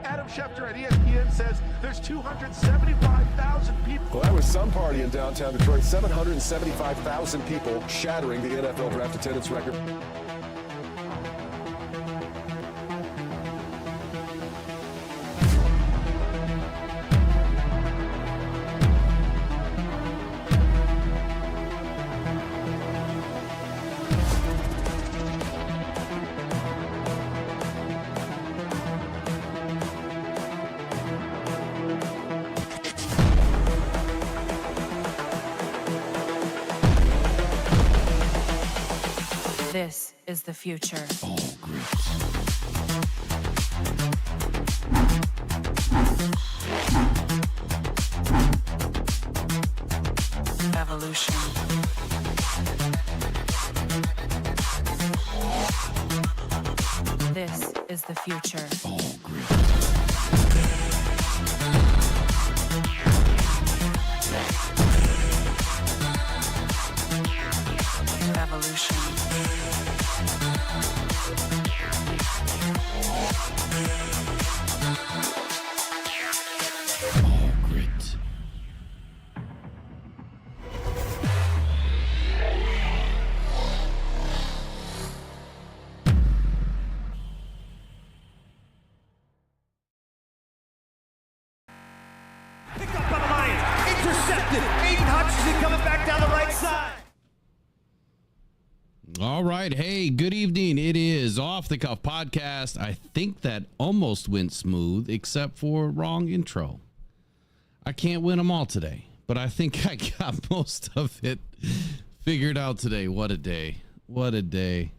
Adam Schefter at ESPN says there's 275,000 people. Well, that was some party in downtown Detroit. 775,000 people, shattering the NFL draft attendance record. This is the future. All grit. Evolution. This is the future. All grit. Evolution. All grit. Picked up by the Lions. Intercepted. Aiden Hutchinson coming back down the right side. All right. Hey, good evening. It is Off the Cuff Podcast. I think that almost went smooth, except for wrong intro. I can't win them all today, but I think I got most of it figured out today. What a day. What a day.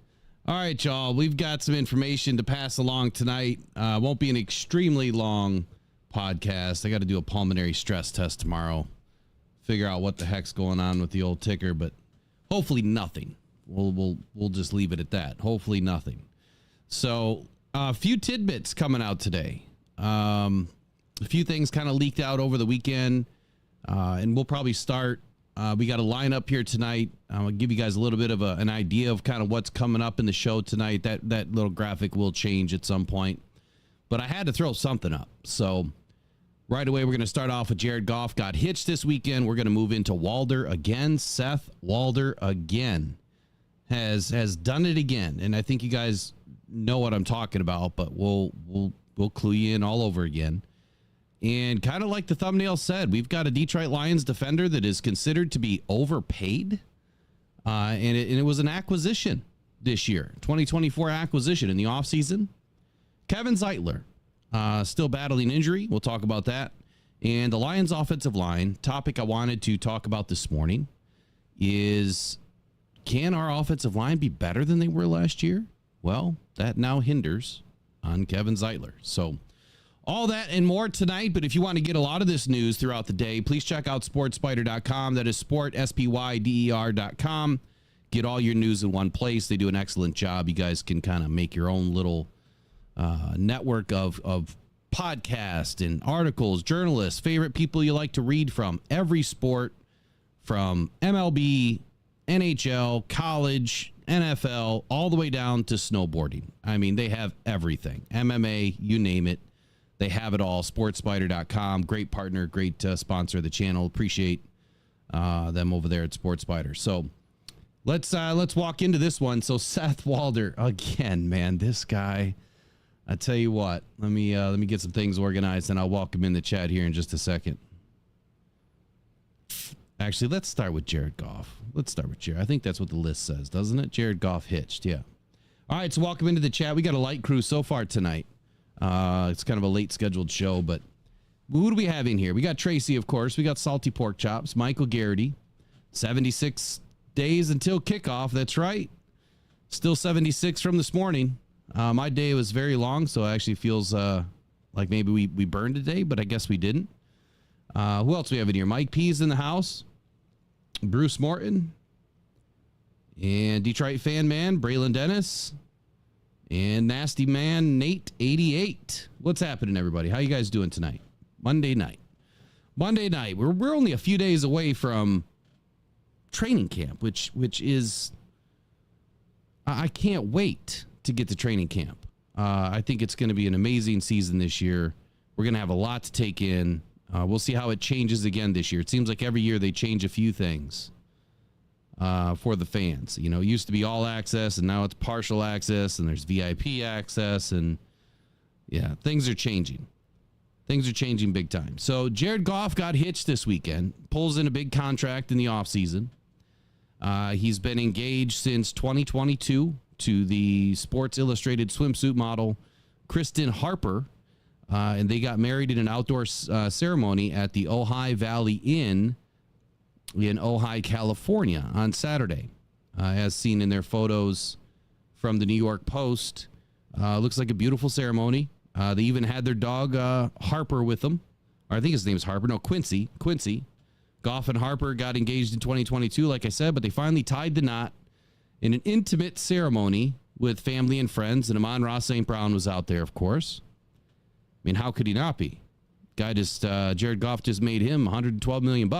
All right, y'all. We've got some information to pass along tonight. Won't be an extremely long podcast. I got to do a pulmonary stress test tomorrow. Figure out what the heck's going on with the old ticker, but hopefully nothing. We'll just leave it at that. Hopefully nothing. So a few tidbits coming out today. A few things kind of leaked out over the weekend, and we'll probably start. We got a lineup here tonight. I'll give you guys a little bit of an idea of kind of what's coming up in the show tonight. That little graphic will change at some point, but I had to throw something up. So right away, we're going to start off with Jared Goff. Got hitched this weekend. We're going to move into Walder again. Seth Walder again has done it again, and I think you guys know what I'm talking about, but we'll clue you in all over again. And kind of like the thumbnail said, we've got a Detroit Lions defender that is considered to be overpaid, and it was an acquisition this year, 2024 acquisition in the offseason. Kevin Zeitler, still battling injury. We'll talk about that. And the Lions offensive line, topic I wanted to talk about this morning is, can our offensive line be better than they were last year? Well, that now hinders on Kevin Zeitler. So all that and more tonight. But if you want to get a lot of this news throughout the day, please check out sportspider.com. That is sport, SPYDER.com. Get all your news in one place. They do an excellent job. You guys can kind of make your own little network of podcasts and articles, journalists, favorite people you like to read from. Every sport from MLB, NHL, college, NFL, all the way down to snowboarding. I mean, they have everything. MMA, you name it. They have it all. SportsSpider.com. Great partner, great sponsor of the channel. Appreciate them over there at SportsSpider. So let's walk into this one. So Seth Walder again, man, this guy. I tell you what. Let me get some things organized, and I'll walk him in the chat here in just a second. Actually, let's start with Jared Goff. Let's start with Jared. I think that's what the list says, doesn't it? Jared Goff hitched, yeah. All right, so welcome into the chat. We got a light crew so far tonight. It's kind of a late scheduled show, but who do we have in here? We got Tracy, of course. We got Salty Pork Chops, Michael Garrity. 76 days until kickoff. That's right. Still 76 from this morning. My day was very long, so it actually feels like maybe we burned a day, but I guess we didn't. Who else we have in here? Mike P's in the house. Bruce Morton. And Detroit Fan Man, Braylon Dennis. And Nasty Man, Nate 88. What's happening, everybody? How you guys doing tonight? Monday night. We're only a few days away from training camp, which is, I can't wait to get to training camp. I think it's going to be an amazing season this year. We're going to have a lot to take in. We'll see how it changes again this year. It seems like every year they change a few things for the fans. You know, it used to be all access, and now it's partial access, and there's VIP access, and yeah, things are changing. Things are changing big time. So Jared Goff got hitched this weekend, pulls in a big contract in the offseason. He's been engaged since 2022 to the Sports Illustrated swimsuit model Kristen Harper, and they got married in an outdoor ceremony at the Ojai Valley Inn in Ojai, California on Saturday, as seen in their photos from the New York Post. Looks like a beautiful ceremony. They even had their dog Harper with them. Or I think his name is Harper. No, Quincy. Goff and Harper got engaged in 2022, like I said, but they finally tied the knot in an intimate ceremony with family and friends. And Amon-Ra St. Brown was out there, of course. I mean, how could he not be? Jared Goff just made him $112 million.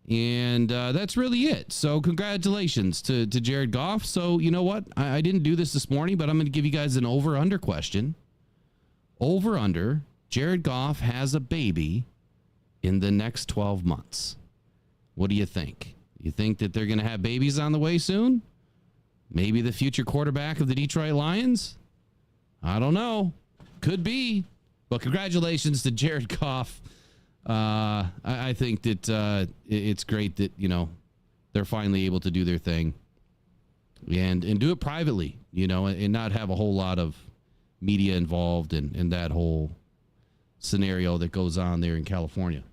And that's really it. So congratulations to Jared Goff. So you know what? I didn't do this morning, but I'm going to give you guys an over-under question. Over-under, Jared Goff has a baby in the next 12 months. What do you think? You think that they're going to have babies on the way soon? Maybe the future quarterback of the Detroit Lions? I don't know. Could be. But congratulations to Jared Goff. I think that it's great that, you know, they're finally able to do their thing and do it privately, you know, and not have a whole lot of media involved in that whole scenario that goes on there in California.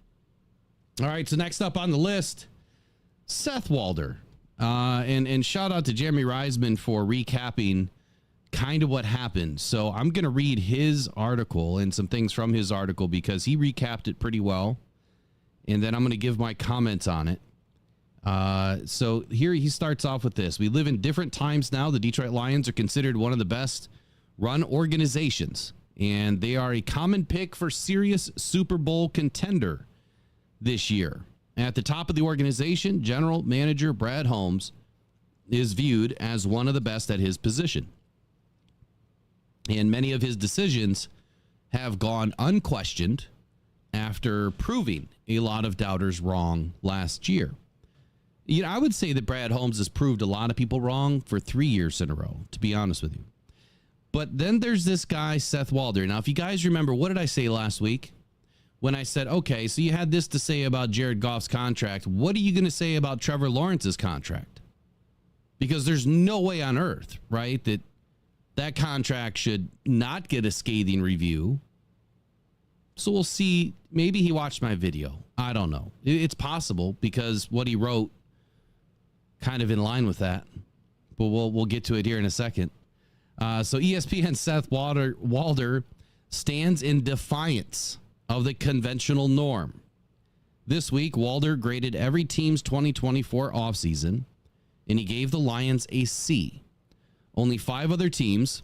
All right, so next up on the list, Seth Walder. And shout out to Jeremy Reisman for recapping kind of what happened. So I'm going to read his article and some things from his article because he recapped it pretty well. And then I'm going to give my comments on it. So here he starts off with this. We live in different times now. The Detroit Lions are considered one of the best run organizations, and they are a common pick for serious Super Bowl contender this year. At the top of the organization, general manager Brad Holmes is viewed as one of the best at his position. And many of his decisions have gone unquestioned after proving a lot of doubters wrong last year. You know, I would say that Brad Holmes has proved a lot of people wrong for 3 years in a row, to be honest with you. But then there's this guy, Seth Walder. Now, if you guys remember, what did I say last week? When I said, okay, so you had this to say about Jared Goff's contract. What are you going to say about Trevor Lawrence's contract? Because there's no way on earth, right, that contract should not get a scathing review. So we'll see. Maybe he watched my video. I don't know. It's possible because what he wrote kind of in line with that. But we'll get to it here in a second. So ESPN Seth Walder stands in defiance of the conventional norm. This week, Walder graded every team's 2024 offseason, and he gave the Lions a C. Only 5 other teams,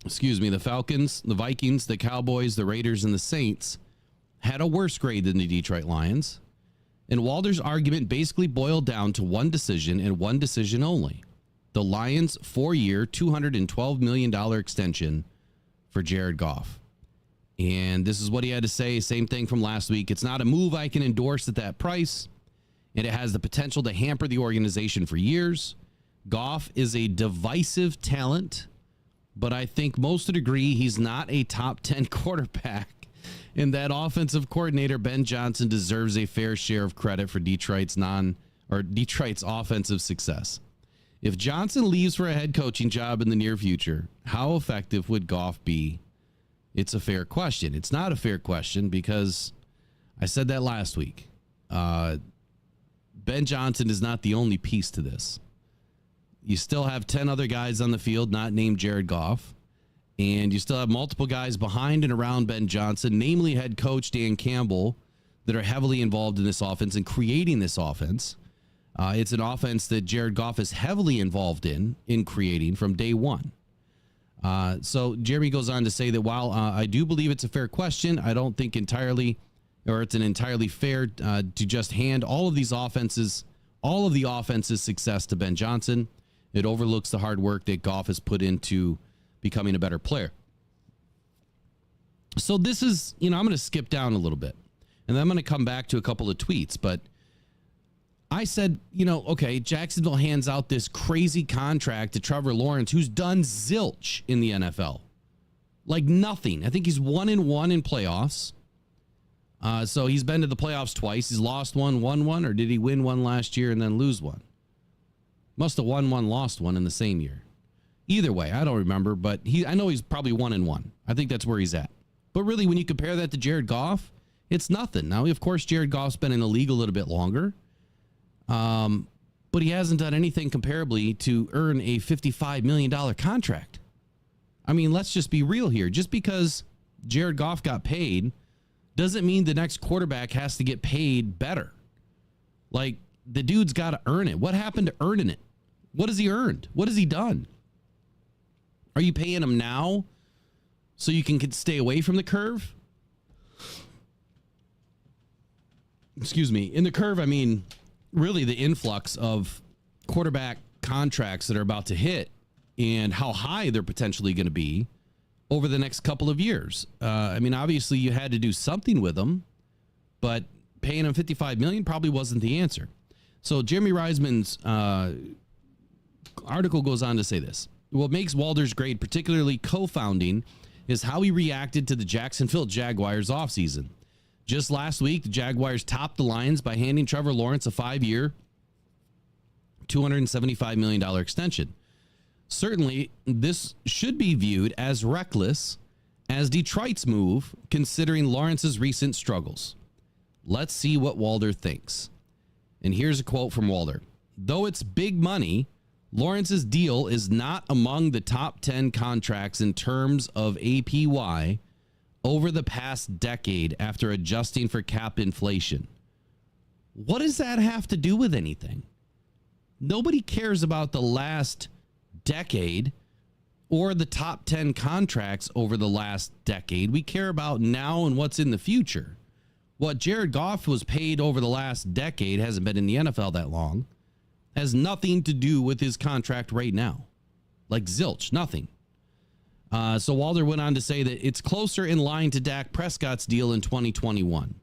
the Falcons, the Vikings, the Cowboys, the Raiders, and the Saints, had a worse grade than the Detroit Lions. And Walder's argument basically boiled down to one decision and one decision only. The Lions' 4-year, $212 million extension for Jared Goff. And this is what he had to say. Same thing from last week. It's not a move I can endorse at that price, and it has the potential to hamper the organization for years. Goff is a divisive talent, but I think most would agree he's not a top 10 quarterback, and that offensive coordinator Ben Johnson deserves a fair share of credit for Detroit's offensive success. If Johnson leaves for a head coaching job in the near future, how effective would Goff be? It's a fair question. It's not a fair question because I said that last week. Ben Johnson is not the only piece to this. You still have 10 other guys on the field not named Jared Goff, and you still have multiple guys behind and around Ben Johnson, namely head coach Dan Campbell, that are heavily involved in this offense and creating this offense. It's an offense that Jared Goff is heavily involved in creating from day one. So Jeremy goes on to say that while I do believe it's a fair question, I don't think it's an entirely fair to just hand all of the offense's success to Ben Johnson. It overlooks the hard work that Goff has put into becoming a better player. So this is, I'm going to skip down a little bit, and then I'm going to come back to a couple of tweets. But I said, okay, Jacksonville hands out this crazy contract to Trevor Lawrence, who's done zilch in the NFL. Like nothing. I think he's 1-1 in playoffs. So he's been to the playoffs twice. He's lost one, won one, or did he win one last year and then lose one? Must have won one, lost one in the same year. Either way, I don't remember, but I know he's probably 1-1. I think that's where he's at. But really, when you compare that to Jared Goff, it's nothing. Now, of course, Jared Goff's been in the league a little bit longer, but he hasn't done anything comparably to earn a $55 million contract. I mean, let's just be real here. Just because Jared Goff got paid doesn't mean the next quarterback has to get paid better. Like, the dude's got to earn it. What happened to earning it? What has he earned? What has he done? Are you paying him now so you can stay away from the curve? Excuse me. In the curve, I mean, really the influx of quarterback contracts that are about to hit and how high they're potentially going to be over the next couple of years. I mean, obviously you had to do something with them, but paying him $55 million probably wasn't the answer. So Jeremy Reisman's article goes on to say this. What makes Walder's grade particularly co-founding is how he reacted to the Jacksonville Jaguars offseason. Just last week, the Jaguars topped the Lions by handing Trevor Lawrence a 5-year, $275 million extension. Certainly, this should be viewed as reckless as Detroit's move, considering Lawrence's recent struggles. Let's see what Walder thinks. And here's a quote from Walder. Though it's big money, Lawrence's deal is not among the top 10 contracts in terms of APY over the past decade after adjusting for cap inflation. What does that have to do with anything? Nobody cares about the last decade or the top 10 contracts over the last decade. We care about now and what's in the future. What Jared Goff was paid over the last decade, hasn't been in the NFL that long, has nothing to do with his contract right now. Like zilch, nothing. So Walder went on to say that it's closer in line to Dak Prescott's deal in 2021.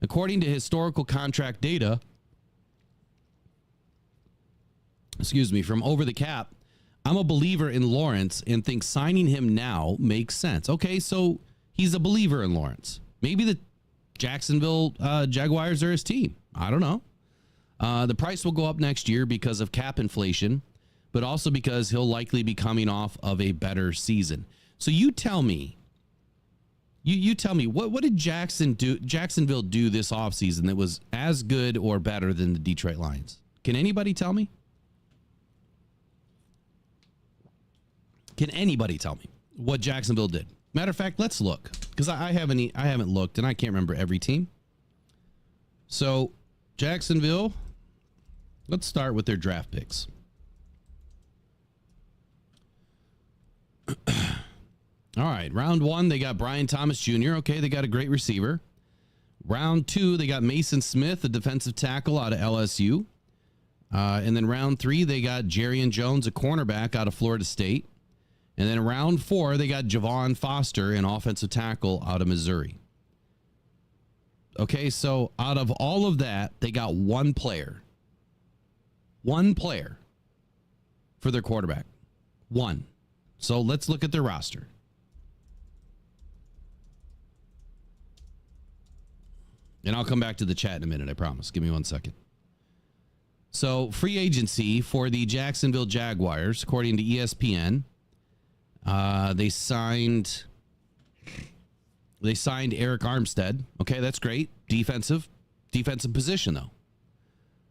According to historical contract data, from Over the Cap, I'm a believer in Lawrence and think signing him now makes sense. Okay, so he's a believer in Lawrence. Maybe the Jacksonville Jaguars are his team. I don't know. The price will go up next year because of cap inflation, but also because he'll likely be coming off of a better season. So you tell me, you tell me, what did Jacksonville do this offseason that was as good or better than the Detroit Lions? Can anybody tell me? Can anybody tell me what Jacksonville did? Matter of fact, let's look, because I haven't looked and I can't remember every team. So Jacksonville, let's start with their draft picks. All right, round 1, they got Brian Thomas Jr. Okay, they got a great receiver. Round 2, they got Mason Smith, a defensive tackle out of LSU. And then round 3, they got Jerrion Jones, a cornerback out of Florida State. And then round 4, they got Javon Foster, an offensive tackle out of Missouri. Okay, so out of all of that, they got one player. One player for their quarterback. One. So let's look at their roster. And I'll come back to the chat in a minute, I promise. Give me 1 second. So free agency for the Jacksonville Jaguars, according to ESPN, they signed Eric Armstead. Okay, that's great. Defensive position, though.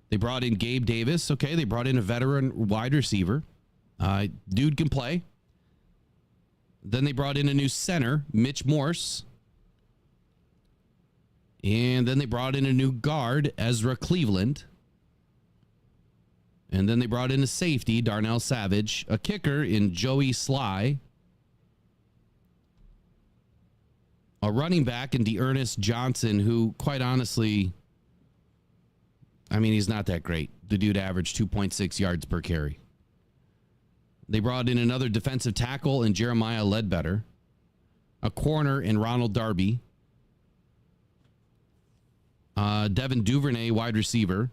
They brought in Gabe Davis. Okay, they brought in a veteran wide receiver. Dude can play. Then they brought in a new center, Mitch Morse. And then they brought in a new guard, Ezra Cleveland. And then they brought in a safety, Darnell Savage, a kicker in Joey Sly, a running back in DeErnest Johnson, who, quite honestly, I mean, he's not that great. The dude averaged 2.6 yards per carry. They brought in another defensive tackle in Jeremiah Ledbetter, a corner in Ronald Darby, Devin Duvernay, wide receiver.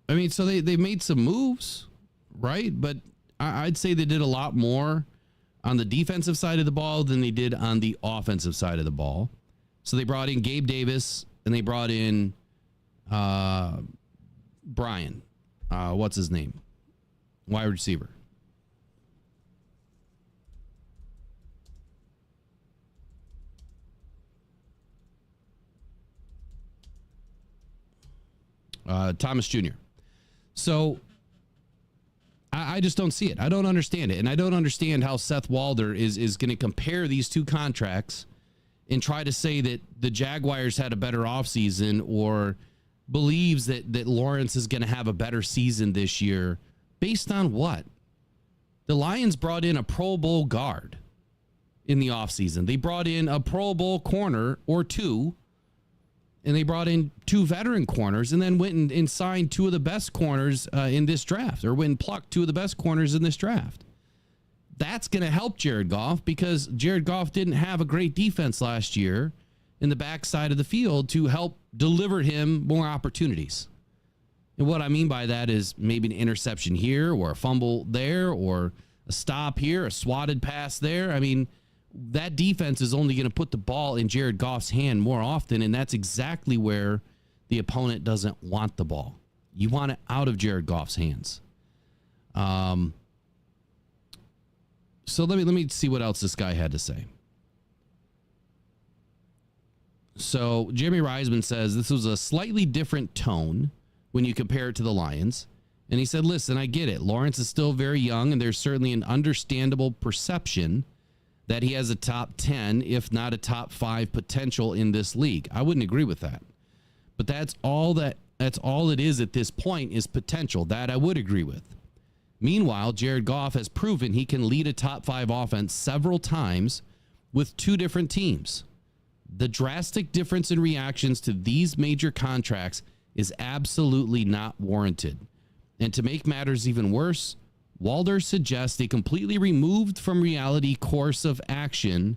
I mean, so they made some moves, right? But I'd say they did a lot more on the defensive side of the ball than they did on the offensive side of the ball. So they brought in Gabe Davis and they brought in Brian. What's his name? Wide receiver. Thomas Jr. So I just don't see it. I don't understand it. And I don't understand how Seth Walder is going to compare these two contracts and try to say that the Jaguars had a better offseason or believes that Lawrence is going to have a better season this year. Based on what? The Lions brought in a Pro Bowl guard in the offseason. They brought in a Pro Bowl corner or two, and they brought in two veteran corners and then went and signed two of the best corners in this draft, or went and plucked two of the best corners in this draft. That's going to help Jared Goff because Jared Goff didn't have a great defense last year in the backside of the field to help deliver him more opportunities. And what I mean by that is maybe an interception here or a fumble there or a stop here, a swatted pass there. I mean, that defense is only going to put the ball in Jared Goff's hand more often, and that's exactly where the opponent doesn't want the ball. You want it out of Jared Goff's hands. So let me see what else this guy had to say. So Jeremy Reisman says this was a slightly different tone when you compare it to the Lions. And he said, listen, I get it. Lawrence is still very young, and there's certainly an understandable perception that he has a top 10, if not a top 5 potential in this league. I wouldn't agree with that. But that's all it is at this point is potential. That I would agree with. Meanwhile, Jared Goff has proven he can lead a top 5 offense several times with two different teams. The drastic difference in reactions to these major contracts is absolutely not warranted. And to make matters even worse, Walder suggests a completely removed from reality course of action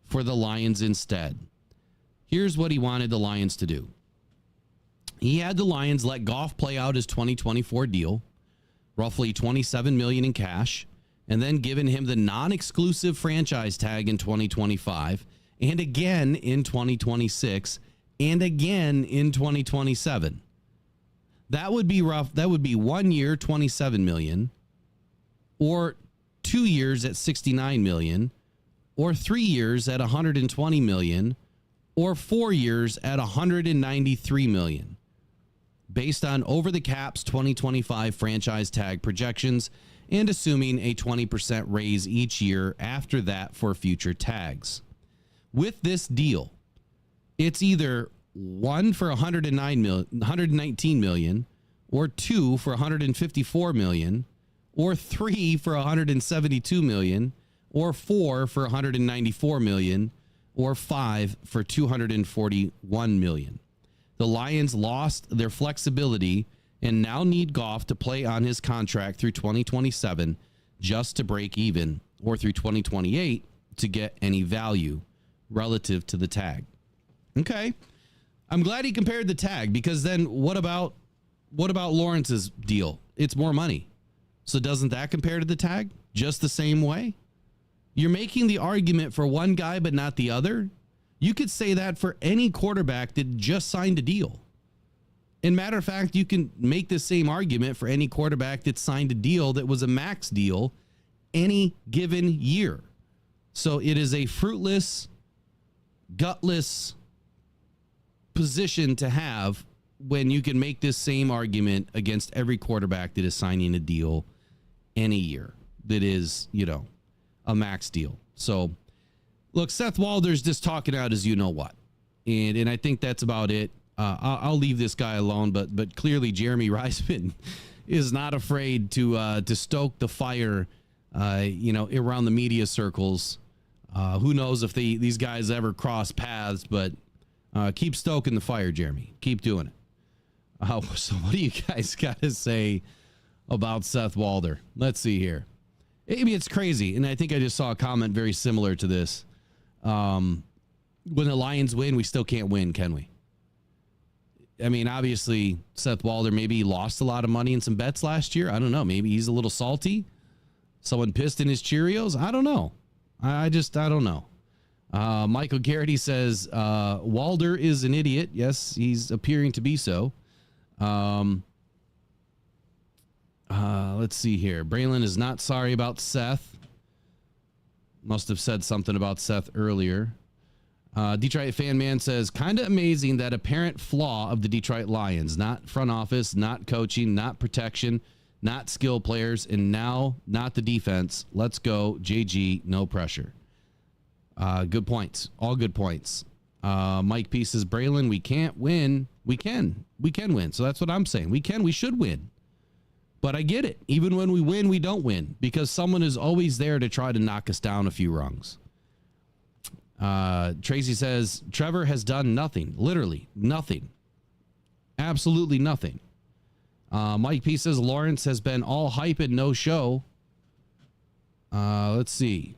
for the Lions instead. Here's what he wanted the Lions to do. He had the Lions let Goff play out his 2024 deal, roughly $27 million in cash, and then given him the non-exclusive franchise tag in 2025, and again in 2026, and again in 2027. That would be rough. That would be 1 year, $27 million. Or 2 years at $69 million, or 3 years at $120 million, or 4 years at $193 million, based on Over the Cap's 2025 franchise tag projections and assuming a 20% raise each year after that for future tags. With this deal, it's either 1 for $119 million, or 2 for $154 million, or 3 for $172 million, or 4 for $194 million, or 5 for $241 million. The Lions lost their flexibility and now need Goff to play on his contract through 2027 just to break even, or through 2028 to get any value relative to the tag. Okay. I'm glad he compared the tag, because then what about Lawrence's deal? It's more money. So doesn't that compare to the tag just the same way? You're making the argument for one guy but not the other. You could say that for any quarterback that just signed a deal. In matter of fact, you can make the same argument for any quarterback that signed a deal that was a max deal any given year. So it is a fruitless, gutless position to have when you can make this same argument against every quarterback that is signing a deal any year that is, a max deal. So, look, Seth Walder's just talking out as you know what. And I think that's about it. I'll leave this guy alone, but clearly Jeremy Reisman is not afraid to stoke the fire, around the media circles. Who knows if these guys ever cross paths, but keep stoking the fire, Jeremy. Keep doing it. So what do you guys got to say about Seth Walder? Let's see here. I mean, it's crazy. And I think I just saw a comment very similar to this. When the Lions win, we still can't win, can we? I mean, obviously, Seth Walder maybe lost a lot of money in some bets last year. I don't know. Maybe he's a little salty. Someone pissed in his Cheerios. I don't know. I don't know. Michael Garrity says Walder is an idiot. Yes, he's appearing to be so. Let's see here. Braylon is not sorry about Seth. Must have said something about Seth earlier. Detroit Fan Man says, kind of amazing that apparent flaw of the Detroit Lions, not front office, not coaching, not protection, not skill players, and now not the defense. Let's go, JG, no pressure. Good points. All good points. Mike P says, Braylon, we can't win. We can win. So that's what I'm saying. We should win. But I get it. Even when we win, we don't win because someone is always there to try to knock us down a few rungs. Tracy says, Trevor has done nothing. Literally nothing. Absolutely nothing. Mike P says, Lawrence has been all hype and no show. Let's see.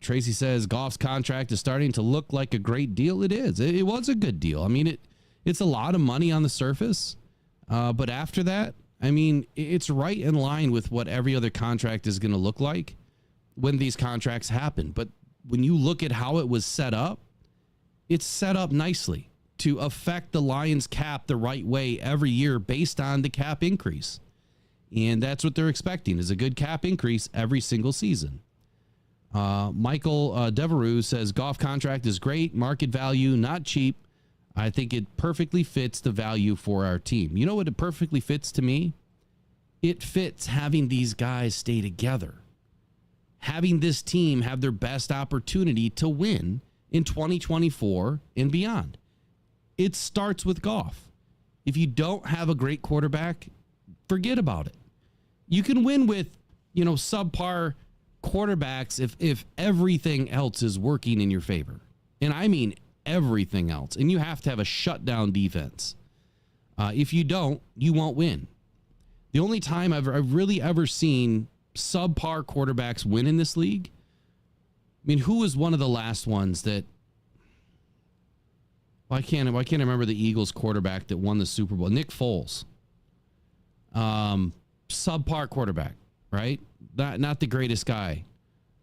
Tracy says, Goff's contract is starting to look like a great deal. It is. It was a good deal. I mean, it's a lot of money on the surface. But after that, I mean, it's right in line with what every other contract is going to look like when these contracts happen. But when you look at how it was set up, it's set up nicely to affect the Lions cap the right way every year based on the cap increase. And that's what they're expecting is a good cap increase every single season. Michael Devereux says Goff contract is great. Market value, not cheap. I think it perfectly fits the value for our team. You know what it perfectly fits to me? It fits having these guys stay together. Having this team have their best opportunity to win in 2024 and beyond. It starts with Goff. If you don't have a great quarterback, forget about it. You can win with, subpar quarterbacks if everything else is working in your favor. And I mean everything else. And you have to have a shutdown defense. If you don't, you won't win. The only time I've really ever seen subpar quarterbacks win in this league. I mean, who was one of the last ones that? Why can't I remember the Eagles quarterback that won the Super Bowl? Nick Foles. Subpar quarterback, right? Not the greatest guy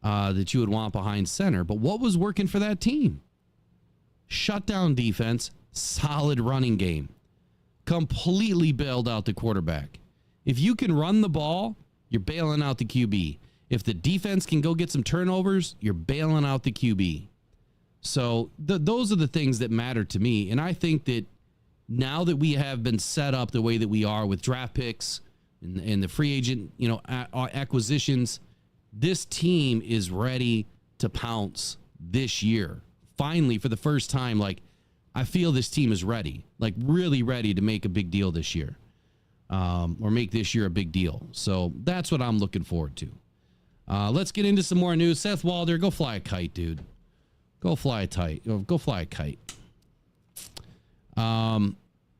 that you would want behind center. But what was working for that team? Shutdown defense, solid running game. Completely bailed out the quarterback. If you can run the ball, you're bailing out the QB. If the defense can go get some turnovers, you're bailing out the QB. So those are the things that matter to me. And I think that now that we have been set up the way that we are with draft picks and the free agent, acquisitions, this team is ready to pounce this year. Finally, for the first time, I feel this team is ready, really ready to make a big deal this year. Or make this year a big deal. So that's what I'm looking forward to. Let's get into some more news. Seth Walder, go fly a kite, dude. Go fly a kite.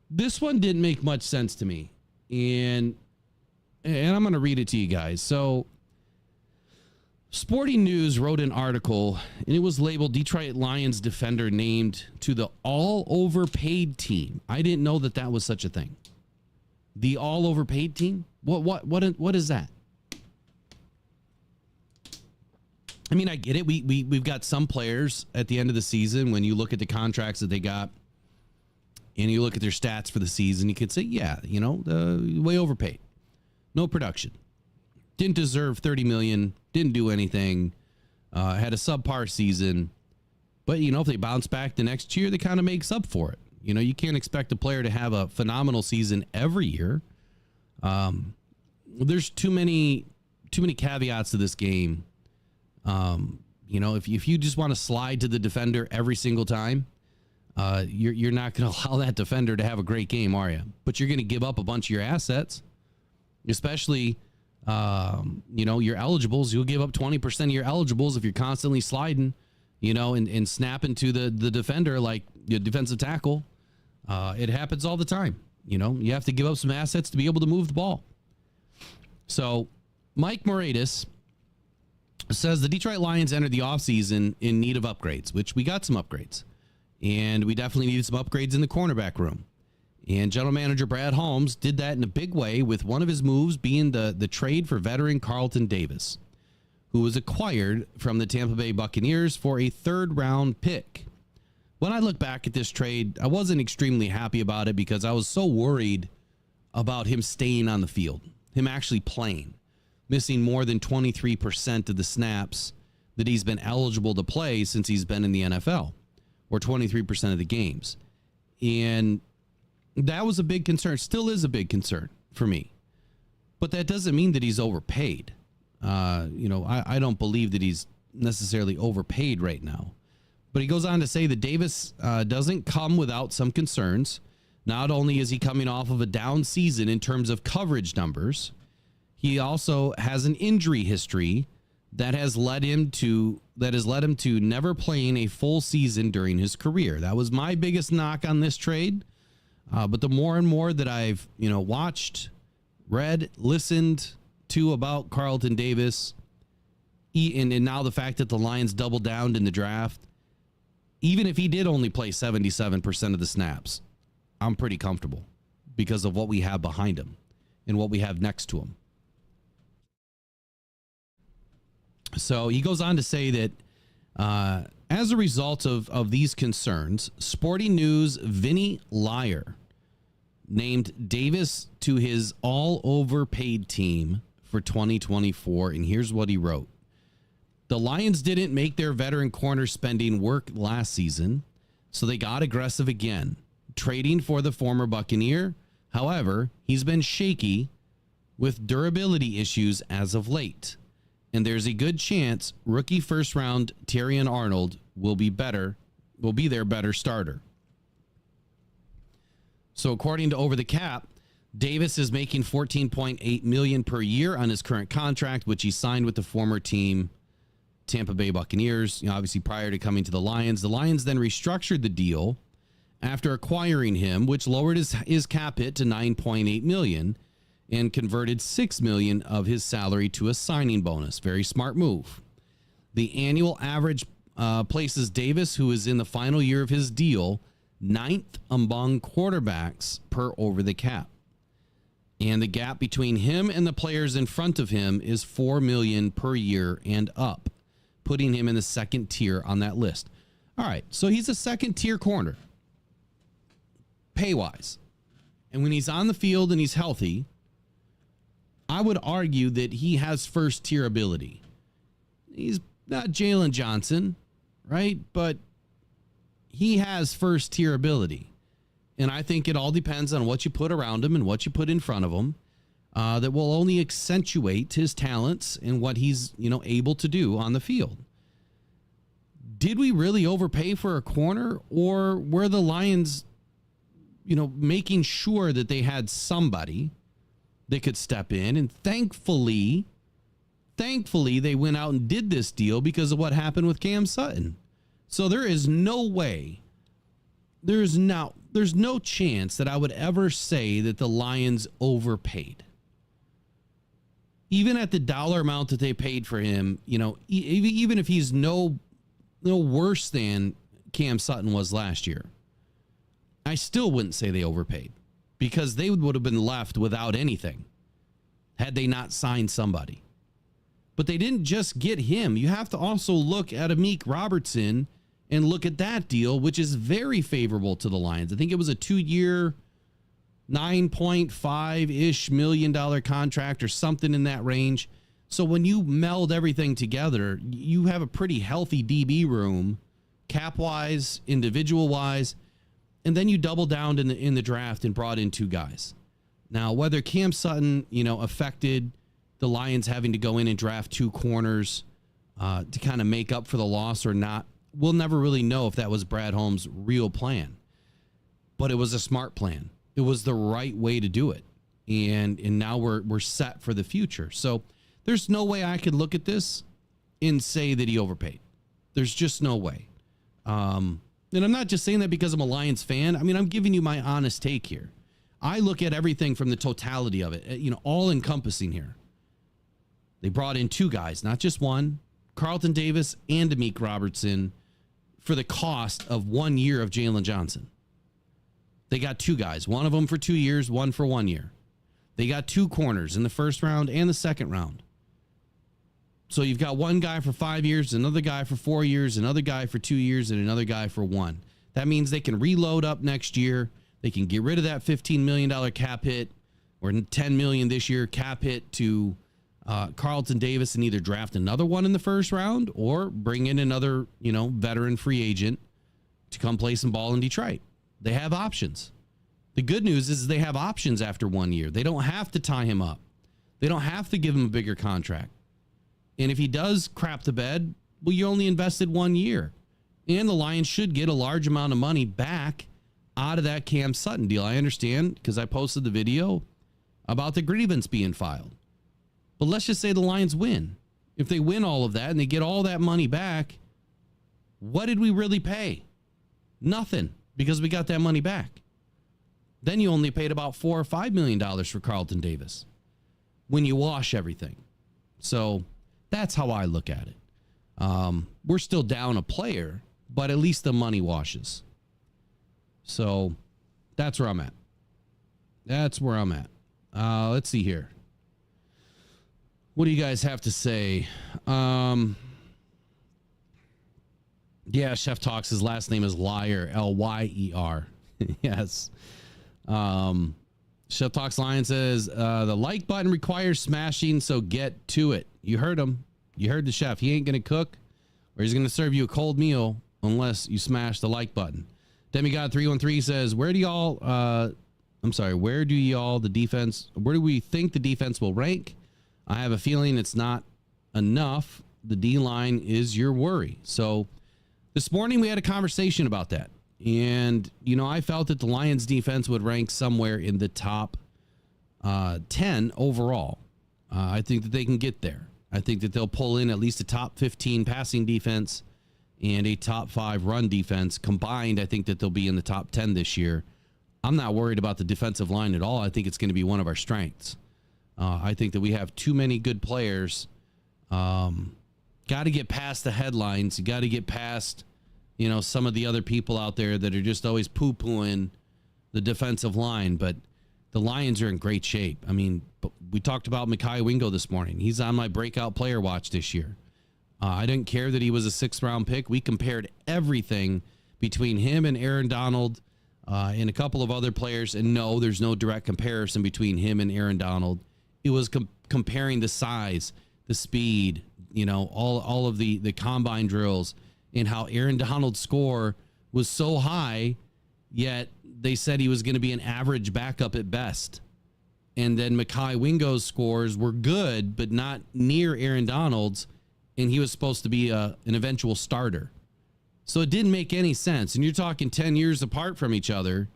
This one didn't make much sense to me. And I'm going to read it to you guys. So Sporting News wrote an article, and it was labeled Detroit Lions defender named to the all overpaid team. I didn't know that was such a thing. The all overpaid team? What is that? I mean, I get it. We've got some players at the end of the season, when you look at the contracts that they got and you look at their stats for the season, you could say, way overpaid. No production. Didn't deserve $30 million. Didn't do anything. Had a subpar season. But, if they bounce back the next year, they kind of makes up for it. You can't expect a player to have a phenomenal season every year. There's too many caveats to this game. If you just want to slide to the defender every single time, you're not going to allow that defender to have a great game, are you? But you're going to give up a bunch of your assets, especially, your eligibles. You'll give up 20% of your eligibles if you're constantly sliding, and snapping to the defender like your defensive tackle. It happens all the time. You have to give up some assets to be able to move the ball. So Mike Moratis says the Detroit Lions entered the offseason in need of upgrades, which we got some upgrades. And we definitely needed some upgrades in the cornerback room. And general manager Brad Holmes did that in a big way, with one of his moves being the trade for veteran Carlton Davis, who was acquired from the Tampa Bay Buccaneers for a third-round pick. When I look back at this trade, I wasn't extremely happy about it because I was so worried about him staying on the field, him actually playing, missing more than 23% of the snaps that he's been eligible to play since he's been in the NFL, or 23% of the games. And that was a big concern, still is a big concern for me. But that doesn't mean that he's overpaid. I don't believe that he's necessarily overpaid right now. But he goes on to say that Davis doesn't come without some concerns. Not only is he coming off of a down season in terms of coverage numbers, he also has an injury history that has led him to never playing a full season during his career. That was my biggest knock on this trade. But the more and more that I've watched, read, listened to about Carlton Davis, and now the fact that the Lions doubled down in the draft, even if he did only play 77% of the snaps, I'm pretty comfortable because of what we have behind him and what we have next to him. So he goes on to say that as a result of these concerns, Sporting News' Vinny Liar named Davis to his all-overpaid team for 2024, and here's what he wrote. The Lions didn't make their veteran corner spending work last season, so they got aggressive again, trading for the former Buccaneer. However, he's been shaky with durability issues as of late, and there's a good chance rookie first-round Terrion Arnold will be their better starter. So according to Over the Cap, Davis is making $14.8 million per year on his current contract, which he signed with the former team Tampa Bay Buccaneers, obviously prior to coming to the Lions. The Lions then restructured the deal after acquiring him, which lowered his cap hit to $9.8 million and converted $6 million of his salary to a signing bonus. Very smart move. The annual average places Davis, who is in the final year of his deal, 9th among quarterbacks per Over the Cap. And the gap between him and the players in front of him is $4 million per year and up, putting him in the second tier on that list. All right, so he's a second tier corner, pay-wise. And when he's on the field and he's healthy, I would argue that he has first tier ability. He's not Jalen Johnson, right? But he has first tier ability. And I think it all depends on what you put around him and what you put in front of him. That will only accentuate his talents and what he's, able to do on the field. Did we really overpay for a corner, or were the Lions, making sure that they had somebody that could step in? And thankfully, they went out and did this deal because of what happened with Cam Sutton. So there is no way, there's no chance that I would ever say that the Lions overpaid. Even at the dollar amount that they paid for him, even if he's no worse than Cam Sutton was last year, I still wouldn't say they overpaid, because they would have been left without anything had they not signed somebody. But they didn't just get him. You have to also look at Amik Robertson and look at that deal, which is very favorable to the Lions. I think it was a 2-year, $9.5-ish million contract or something in that range. So when you meld everything together, you have a pretty healthy DB room, cap-wise, individual-wise, and then you double down in the draft and brought in 2 guys. Now, whether Cam Sutton, affected the Lions having to go in and draft 2 corners to kind of make up for the loss or not, we'll never really know if that was Brad Holmes' real plan. But it was a smart plan. It was the right way to do it. And now we're set for the future. So there's no way I could look at this and say that he overpaid. There's just no way. And I'm not just saying that because I'm a Lions fan. I mean, I'm giving you my honest take here. I look at everything from the totality of it, all encompassing here. They brought in 2 guys, not just one, Carlton Davis and Amik Robertson, for the cost of 1 year of Jalen Johnson. They got 2 guys, one of them for 2 years, one for 1 year. They got 2 corners in the first round and the second round. So you've got one guy for 5 years, another guy for 4 years, another guy for 2 years, and another guy for 1. That means they can reload up next year. They can get rid of that $15 million cap hit or $10 million this year cap hit to Carlton Davis and either draft another one in the first round or bring in another, veteran free agent to come play some ball in Detroit. They have options. The good news is they have options after 1 year. They don't have to tie him up. They don't have to give him a bigger contract. And if he does crap the bed, well, you only invested 1 year. And the Lions should get a large amount of money back out of that Cam Sutton deal. I understand because I posted the video about the grievance being filed. But let's just say the Lions win. If they win all of that and they get all that money back, what did we really pay? Nothing, because we got that money back. Then you only paid about $4 or $5 million for Carlton Davis when you wash everything. So that's how I look at it. We're still down a player, but at least the money washes. So that's where I'm at. That's where I'm at. Let's see here. What do you guys have to say? Yeah, Chef Talks, his last name is Liar, Lyer. Yes. Chef Talks Lion says, the like button requires smashing, so get to it. You heard him. You heard the chef. He ain't going to cook or he's going to serve you a cold meal unless you smash the like button. Demigod313 says, where do we think the defense will rank? I have a feeling it's not enough. The D-line is your worry. So this morning we had a conversation about that. And, I felt that the Lions defense would rank somewhere in the top 10 overall. I think that they can get there. I think that they'll pull in at least a top 15 passing defense and a top 5 run defense. Combined, I think that they'll be in the top 10 this year. I'm not worried about the defensive line at all. I think it's going to be one of our strengths. I think that we have too many good players. Got to get past the headlines. You got to get past, some of the other people out there that are just always poo-pooing the defensive line. But the Lions are in great shape. I mean, we talked about Mekhi Wingo this morning. He's on my breakout player watch this year. I didn't care that he was a 6th-round pick. We compared everything between him and Aaron Donald and a couple of other players. And no, there's no direct comparison between him and Aaron Donald. It was comparing the size, the speed, all of the combine drills, and how Aaron Donald's score was so high, yet they said he was going to be an average backup at best. And then Mekhi Wingo's scores were good, but not near Aaron Donald's, and he was supposed to be an eventual starter. So it didn't make any sense. And you're talking 10 years apart from each other.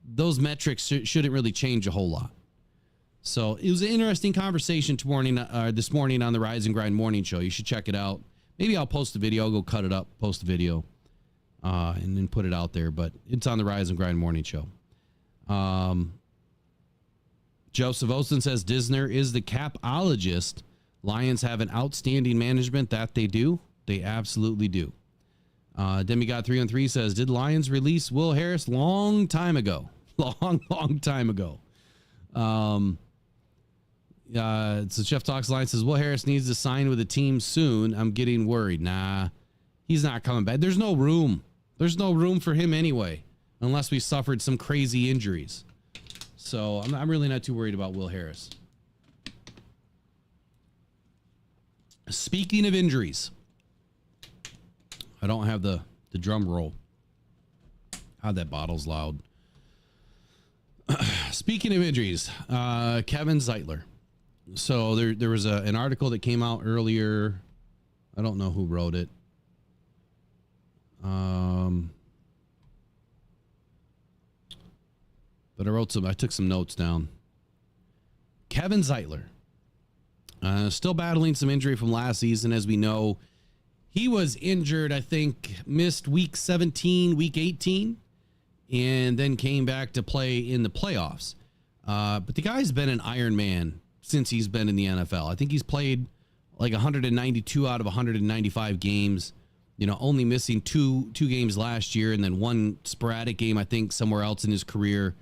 Those metrics shouldn't really change a whole lot. So it was an interesting conversation this morning on the Rise and Grind Morning Show. You should check it out. Maybe I'll post the video. I'll go cut it up, post the video, and then put it out there. But it's on the Rise and Grind Morning Show. Joseph Olsen says Disner is the capologist. Lions have an outstanding management. That they do. They absolutely do. Demigod313 says, did Lions release Will Harris long time ago? Long time ago. So Chef Talks Line says, Will Harris needs to sign with the team soon. I'm getting worried. Nah, he's not coming back. There's no room. There's no room for him anyway, unless we suffered some crazy injuries. So I'm really not too worried about Will Harris. Speaking of injuries, I don't have the drum roll. God, that bottle's loud. Speaking of injuries, Kevin Zeitler. So there was an article that came out earlier. I don't know who wrote it. But I took some notes down. Kevin Zeitler. Still battling some injury from last season. As we know, he was injured, I think, missed week 17, week 18 and then came back to play in the playoffs. But the guy's been an Iron Man since he's been in the NFL. I think he's played like 192 out of 195 games, only missing two games last year and then one sporadic game, I think, somewhere else in his career.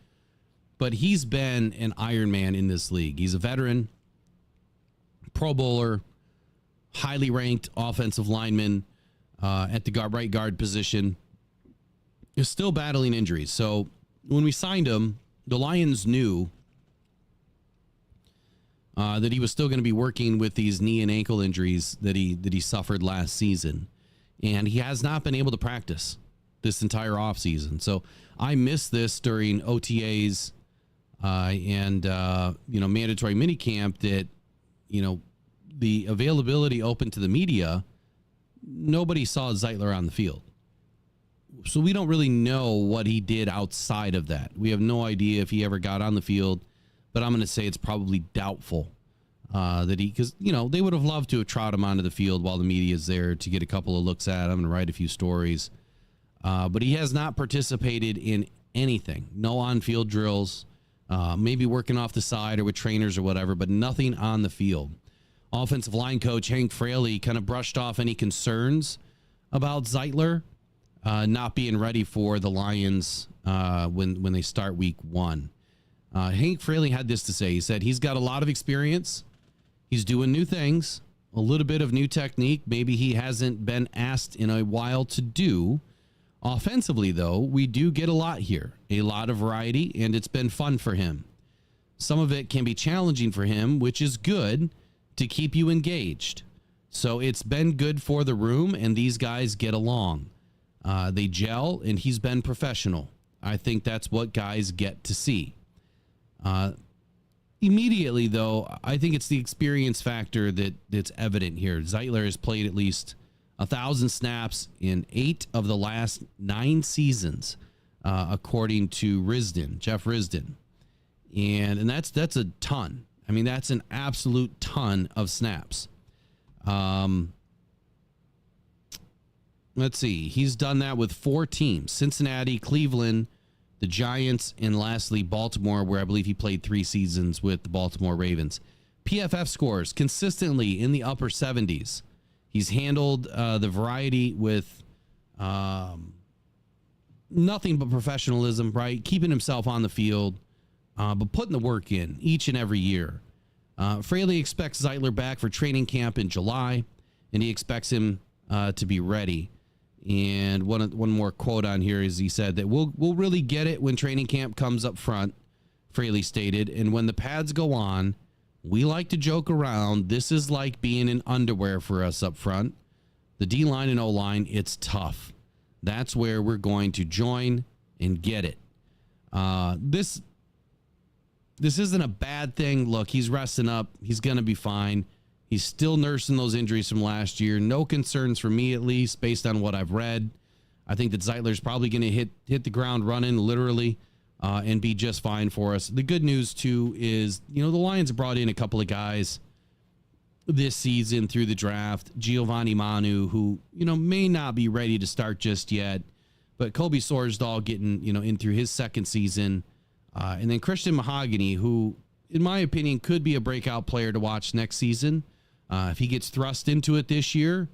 But he's been an Iron Man in this league. He's a veteran, Pro Bowler, highly ranked offensive lineman at the right guard position. Is still battling injuries. So when we signed him, the Lions knew that he was still going to be working with these knee and ankle injuries that he suffered last season. And he has not been able to practice this entire offseason. So I missed this during OTAs and mandatory minicamp that, the availability open to the media, nobody saw Zeitler on the field. So we don't really know what he did outside of that. We have no idea if he ever got on the field, but I'm going to say it's probably doubtful because they would have loved to have trotted him onto the field while the media is there to get a couple of looks at him and write a few stories. But he has not participated in anything. No on-field drills, maybe working off the side or with trainers or whatever, but nothing on the field. Offensive line coach Hank Fraley kind of brushed off any concerns about Zeitler not being ready for the Lions when they start week 1. Hank Fraley had this to say. He said he's got a lot of experience. He's doing new things, a little bit of new technique. Maybe he hasn't been asked in a while to do. Offensively, though, we do get a lot here, a lot of variety, and it's been fun for him. Some of it can be challenging for him, which is good to keep you engaged. So it's been good for the room, and these guys get along. They gel, and he's been professional. I think that's what guys get to see. Immediately, though, I think it's the experience factor that's evident here. Zeitler has played at least 1,000 snaps in 8 of the last 9 seasons, according to Jeff Risdon. And that's a ton. I mean, that's an absolute ton of snaps. Let's see. He's done that with 4 teams: Cincinnati, Cleveland, the Giants, and lastly, Baltimore, where I believe he played 3 seasons with the Baltimore Ravens. PFF scores consistently in the upper 70s. He's handled the variety with nothing but professionalism, right? Keeping himself on the field, but putting the work in each and every year. Fraley expects Zeitler back for training camp in July, and he expects him to be ready. And one more quote on here is he said that we'll really get it when training camp comes up front, Fraley stated, and when the pads go on, we like to joke around. This is like being in underwear for us up front. The D-line and O-line, it's tough. That's where we're going to join and get it. This isn't a bad thing. Look, he's resting up. He's going to be fine. He's still nursing those injuries from last year. No concerns for me, at least, based on what I've read. I think that Zeitler's probably going to hit the ground running, literally, and be just fine for us. The good news, too, is, the Lions brought in a couple of guys this season through the draft. Giovanni Manu, who, may not be ready to start just yet, but Kobe Sorsdahl getting, in through his second season. And then Christian Mahogany, who, in my opinion, could be a breakout player to watch next season. If he gets thrust into it this year,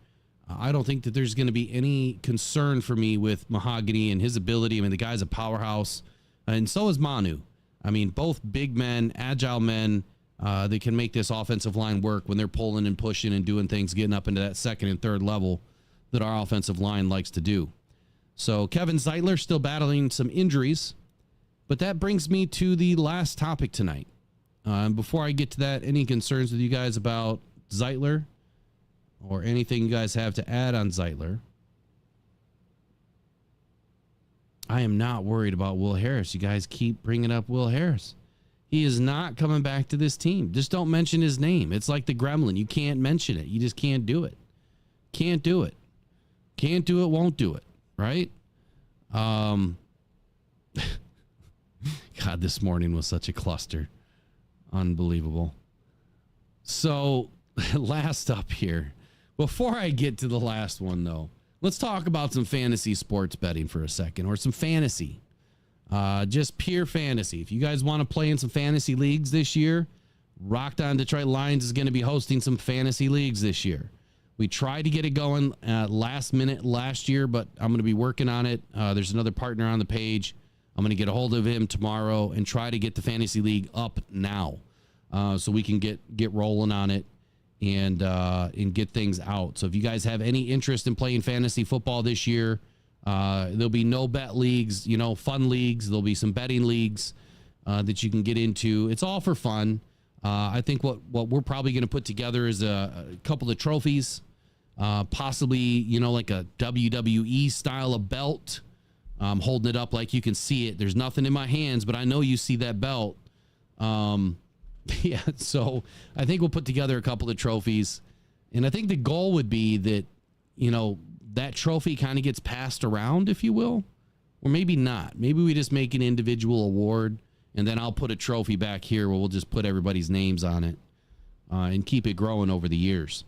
I don't think that there's going to be any concern for me with Mahogany and his ability. I mean, the guy's a powerhouse, and so is Manu. I mean, both big men, agile men that can make this offensive line work when they're pulling and pushing and doing things, getting up into that second and third level that our offensive line likes to do. So Kevin Zeitler still battling some injuries, but that brings me to the last topic tonight. Before I get to that, any concerns with you guys about Zeitler or anything you guys have to add on Zeitler? I am not worried about Will Harris. You guys keep bringing up Will Harris. He is not coming back to this team. Just don't mention his name. It's like the gremlin. You can't mention it. You just can't do it. Can't do it. Can't do it, won't do it. Right? God, this morning was such a cluster. Unbelievable. So, last up here. Before I get to the last one, though, let's talk about some fantasy sports betting for a second, or some fantasy. Just pure fantasy. If you guys want to play in some fantasy leagues this year, Rocked On Detroit Lions is going to be hosting some fantasy leagues this year. We tried to get it going last minute last year, but I'm going to be working on it. There's another partner on the page. I'm going to get a hold of him tomorrow and try to get the fantasy league up now, so we can get rolling on it and get things out. So if you guys have any interest in playing fantasy football this year, there'll be no bet leagues, fun leagues. There'll be some betting leagues that you can get into. It's all for fun. I think what we're probably going to put together is a couple of trophies, possibly, like a WWE style of belt. I'm holding it up like you can see it. There's nothing in my hands, but I know you see that belt. Yeah, so I think we'll put together a couple of trophies. And I think the goal would be that, that trophy kind of gets passed around, if you will, or maybe not. Maybe we just make an individual award, and then I'll put a trophy back here where we'll just put everybody's names on it and keep it growing over the years.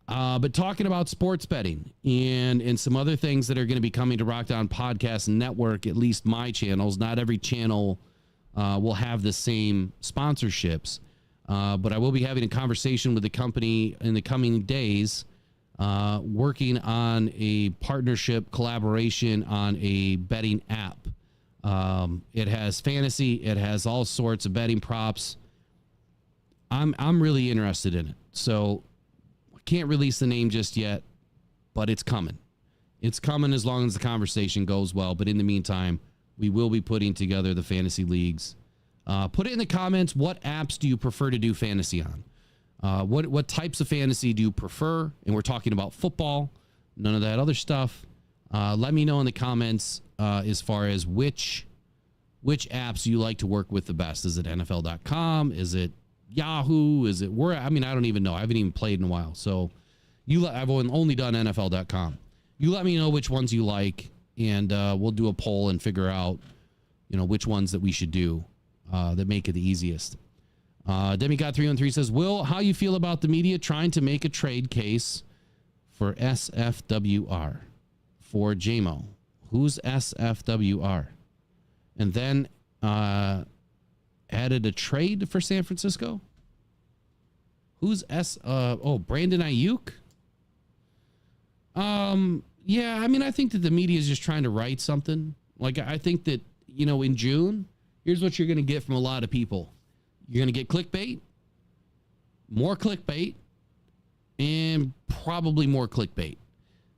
But talking about sports betting and some other things that are going to be coming to Rock Down Podcast Network, at least my channels. Not every channel will have the same sponsorships, but I will be having a conversation with the company in the coming days, working on a partnership collaboration on a betting app. It has fantasy. It has all sorts of betting props. I'm really interested in it. So I can't release the name just yet, but it's coming. It's coming as long as the conversation goes well. But in the meantime, we will be putting together the fantasy leagues. Put it in the comments. What apps do you prefer to do fantasy on? What types of fantasy do you prefer? And we're talking about football, none of that other stuff. Let me know in the comments as far as which apps you like to work with the best. Is it NFL.com? Is it Yahoo? Is it where? I don't even know. I haven't even played in a while. So I've only done NFL.com. You let me know which ones you like, and we'll do a poll and figure out, which ones that we should do that make it the easiest. Demigod313 says, Will, how you feel about the media trying to make a trade case for SFWR for JMO? Who's SFWR? And then added a trade for San Francisco? Who's Brandon Ayuk? Yeah, I think that the media is just trying to write something. Like, I think that, in June, here's what you're going to get from a lot of people. You're going to get clickbait, more clickbait, and probably more clickbait.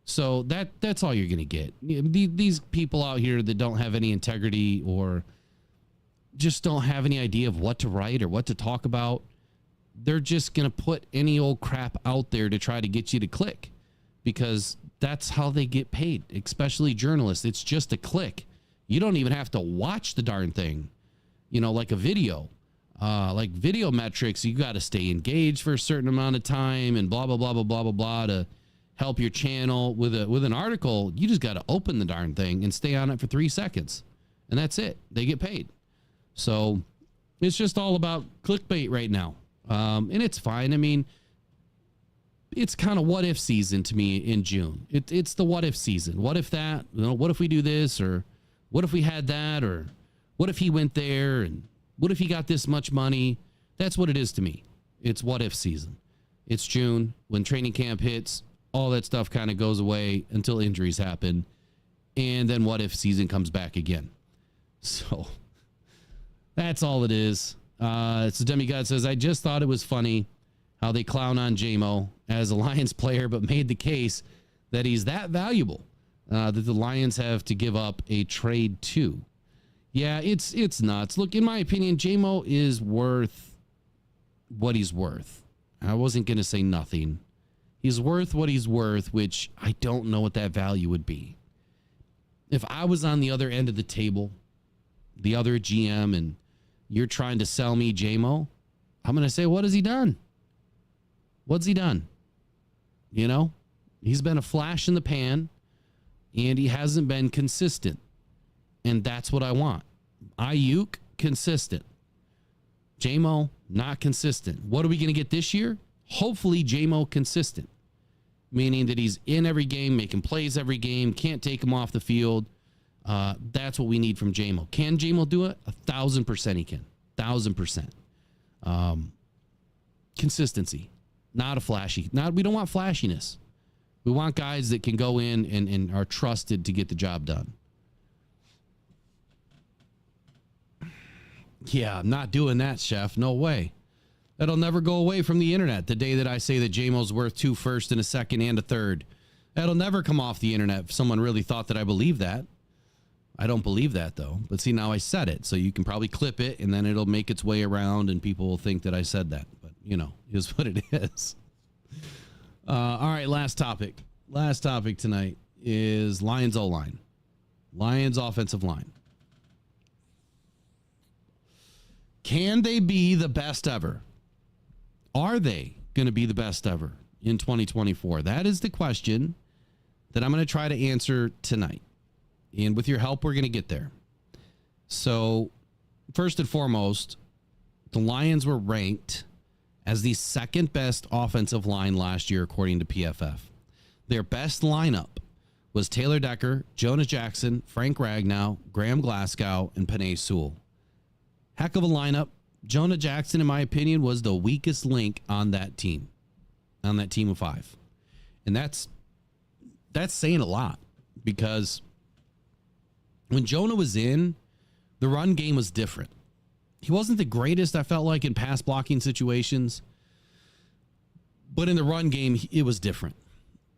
So that's all you're going to get. These people out here that don't have any integrity or just don't have any idea of what to write or what to talk about, they're just going to put any old crap out there to try to get you to click, because that's how they get paid, especially journalists. It's just a click. You don't even have to watch the darn thing, like a video. Like video metrics, you got to stay engaged for a certain amount of time and blah, blah, blah, blah, blah, blah, blah to help your channel. With an article, you just got to open the darn thing and stay on it for 3 seconds. And that's it. They get paid. So it's just all about clickbait right now. And it's fine. It's kind of what if season to me in June. It's the what if season. What if that, what if we do this, or what if we had that, or what if he went there, and what if he got this much money? That's what it is to me. It's what if season. It's June. When training camp hits, all that stuff kind of goes away until injuries happen. And then what if season comes back again. So that's all it is. So Demigod says, I just thought it was funny how they clown on JMO as a Lions player, but made the case that he's that valuable that the Lions have to give up a trade to. Yeah, it's nuts. Look, in my opinion, JMO is worth what he's worth. I wasn't going to say nothing. He's worth what he's worth, which I don't know what that value would be. If I was on the other end of the table, the other GM, and you're trying to sell me JMO, I'm going to say, what has he done? What's he done? He's been a flash in the pan, and he hasn't been consistent. And that's what I want. Ayuk, consistent. JMO, not consistent. What are we going to get this year? Hopefully JMO consistent. Meaning that he's in every game, making plays every game, can't take him off the field. That's what we need from JMO. Can JMO do it? 1,000% he can. 1,000%. Consistency. Not a flashy. We don't want flashiness. We want guys that can go in and are trusted to get the job done. Yeah, I'm not doing that, Chef. No way. That'll never go away from the internet. The day that I say that JMO's worth 2 firsts and a second and a third. That'll never come off the internet if someone really thought that I believe that. I don't believe that, though. But see, now I said it. So you can probably clip it, and then it'll make its way around, and people will think that I said that. But, is what it is. All right, last topic. Last topic tonight is Lions O-line. Lions offensive line. Can they be the best ever? Are they going to be the best ever in 2024? That is the question that I'm going to try to answer tonight. And with your help, we're going to get there. So, first and foremost, the Lions were ranked as the second best offensive line last year, according to PFF. Their best lineup was Taylor Decker, Jonah Jackson, Frank Ragnow, Graham Glasgow, and Penei Sewell. Heck of a lineup. Jonah Jackson, in my opinion, was the weakest link on that team of 5. And that's saying a lot, because when Jonah was in, the run game was different. He wasn't the greatest, I felt like, in pass blocking situations, but in the run game, it was different.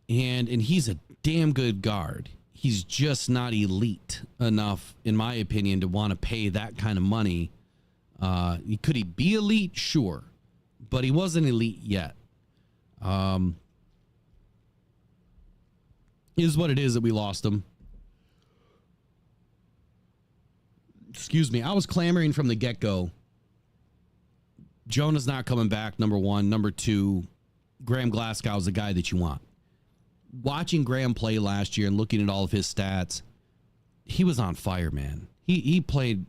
And he's a damn good guard. He's just not elite enough, in my opinion, to want to pay that kind of money. Could he be elite? Sure. But he wasn't elite yet. Is what it is that we lost him. Excuse me. I was clamoring from the get-go. Jonah's not coming back, number one. Number two, Graham Glasgow is the guy that you want. Watching Graham play last year and looking at all of his stats, he was on fire, man. He played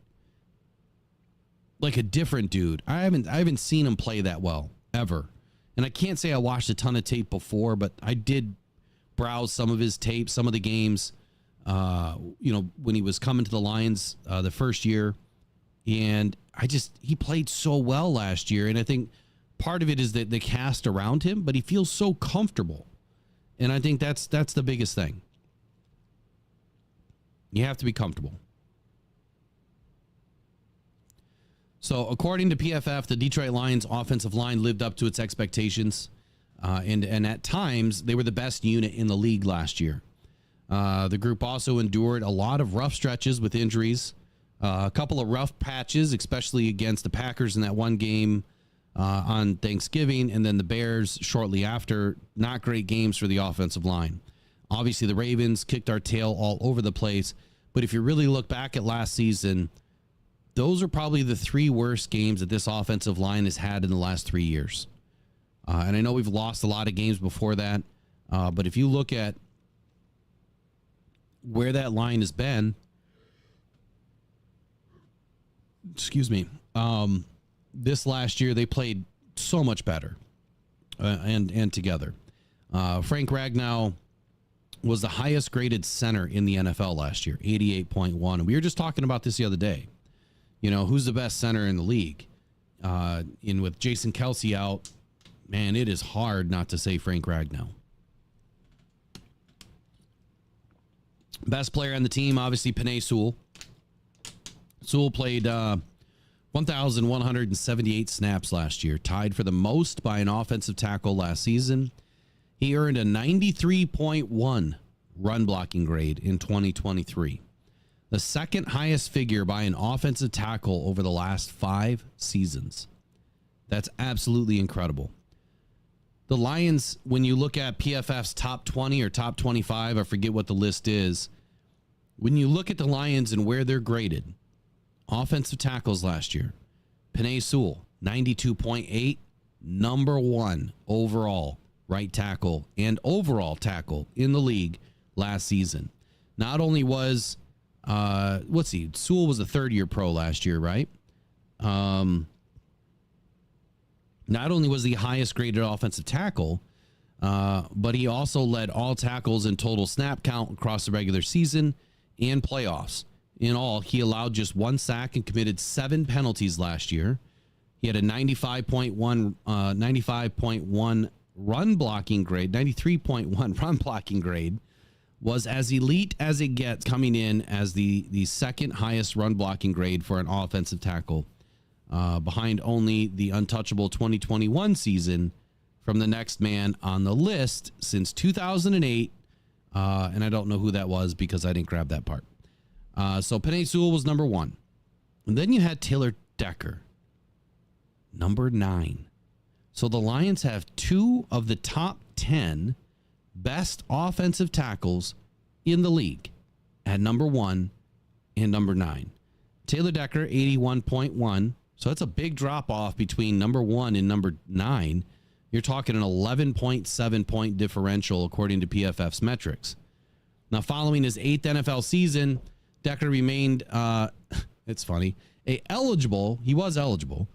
like a different dude. I haven't seen him play that well ever. And I can't say I watched a ton of tape before, but I did browse some of his tape, some of the games, when he was coming to the Lions the first year. And he played so well last year. And I think part of it is that the cast around him, but he feels so comfortable. And I think that's the biggest thing. You have to be comfortable. So, according to PFF, the Detroit Lions offensive line lived up to its expectations. And at times, they were the best unit in the league last year. The group also endured a lot of rough stretches with injuries. A couple of rough patches, especially against the Packers in that one game on Thanksgiving, and then the Bears shortly after. Not great games for the offensive line. Obviously, the Ravens kicked our tail all over the place. But if you really look back at last season, those are probably the 3 worst games that this offensive line has had in the last 3 years. And I know we've lost a lot of games before that. But if you look at where that line has been, this last year they played so much better and together. Frank Ragnow was the highest graded center in the NFL last year, 88.1. And we were just talking about this the other day. Who's the best center in the league? With Jason Kelce out, man, it is hard not to say Frank Ragnow. Best player on the team, obviously, Penei Sewell. Sewell played 1,178 snaps last year, tied for the most by an offensive tackle last season. He earned a 93.1 run blocking grade in 2023. The second highest figure by an offensive tackle over the last 5 seasons. That's absolutely incredible. The Lions, when you look at PFF's top 20 or top 25, I forget what the list is. When you look at the Lions and where they're graded, offensive tackles last year, Penei Sewell, 92.8, number 1 overall right tackle and overall tackle in the league last season. Not only was Sewell was a third-year pro last year, right? Not only was he highest graded offensive tackle, but he also led all tackles in total snap count across the regular season and playoffs. In all, he allowed just 1 sack and committed 7 penalties last year. He had a 95.1 run blocking grade, 93.1 run blocking grade, was as elite as it gets, coming in as the second highest run blocking grade for an offensive tackle, behind only the untouchable 2021 season from the next man on the list since 2008. And I don't know who that was because I didn't grab that part. So Penei Sewell was number 1. And then you had Taylor Decker, number 9. So the Lions have 2 of the top 10 best offensive tackles in the league at number 1 and number 9. Taylor Decker, 81.1. So that's a big drop off between number 1 and number 9. You're talking an 11.7 point differential according to PFF's metrics. Now, following his 8th NFL season, Decker remained, it's funny, he was eligible.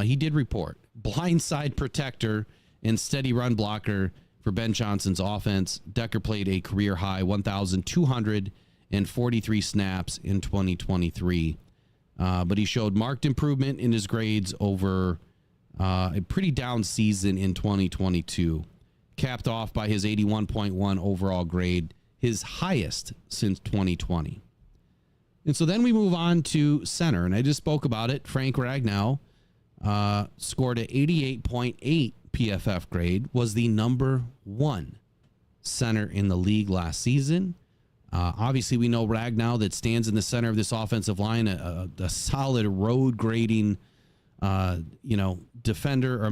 He did report blindside protector and steady run blocker for Ben Johnson's offense. Decker played a career high 1,243 snaps in 2023. But he showed marked improvement in his grades over a pretty down season in 2022, capped off by his 81.1 overall grade, his highest since 2020. And so then we move on to center, and I just spoke about it. Frank Ragnow scored an 88.8 PFF grade, was the number 1 center in the league last season. Obviously, we know Ragnow that stands in the center of this offensive line, a solid road grading, offender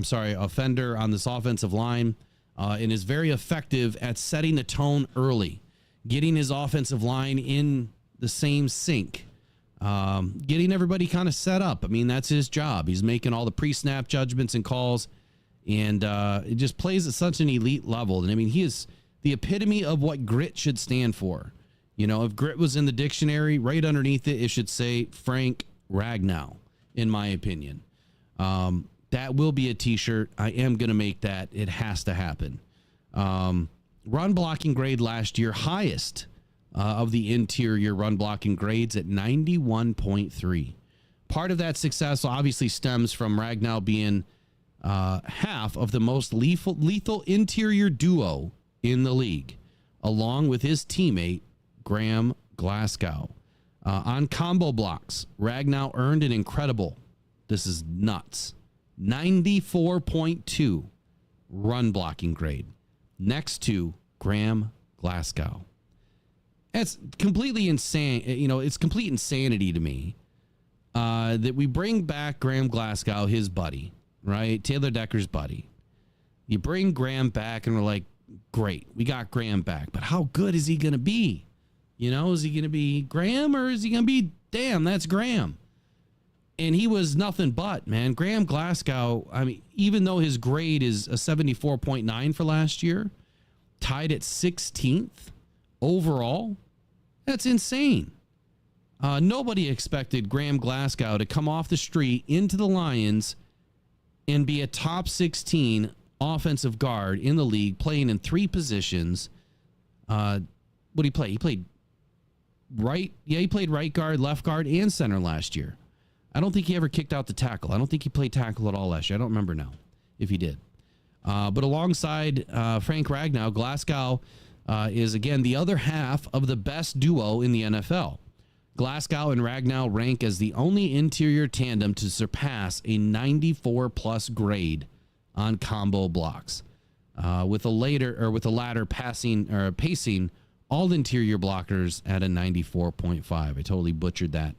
on this offensive line, and is very effective at setting the tone early, getting his offensive line in the same sync, getting everybody kind of set up. I mean, that's his job. He's making all the pre-snap judgments and calls, and it just plays at such an elite level. And I mean, he is the epitome of what grit should stand for. You know, if grit was in the dictionary, right underneath it, it should say Frank Ragnow, in my opinion. That will be a t-shirt. I am going to make that. It has to happen. Run blocking grade last year, highest of the interior run blocking grades at 91.3. Part of that success obviously stems from Ragnow being half of the most lethal interior duo in the league, along with his teammate, Graham Glasgow. On combo blocks, Ragnow earned an incredible, this is nuts, 94.2 run blocking grade next to Graham Glasgow. That's completely insane. You know, it's complete insanity to me that we bring back Graham Glasgow, his buddy, right? Taylor Decker's buddy. You bring Graham back and we're like, great, we got Graham back, but how good is he going to be? You know, is he going to be Graham or is he going to be, damn, that's Graham? And he was nothing but, man. Graham Glasgow, I mean, even though his grade is a 74.9 for last year, tied at 16th overall, that's insane. Nobody expected Graham Glasgow to come off the street into the Lions and be a top 16 offensive guard in the league, playing in 3 positions. What did he play? He played right. Yeah, he played right guard, left guard, and center last year. I don't think he ever kicked out the tackle. I don't think he played tackle at all last year. I don't remember now if he did. But alongside Frank Ragnow, Glasgow is, again, the other half of the best duo in the NFL. Glasgow and Ragnow rank as the only interior tandem to surpass a 94-plus grade on combo blocks, with the latter pacing all interior blockers at a 94.5. I totally butchered that.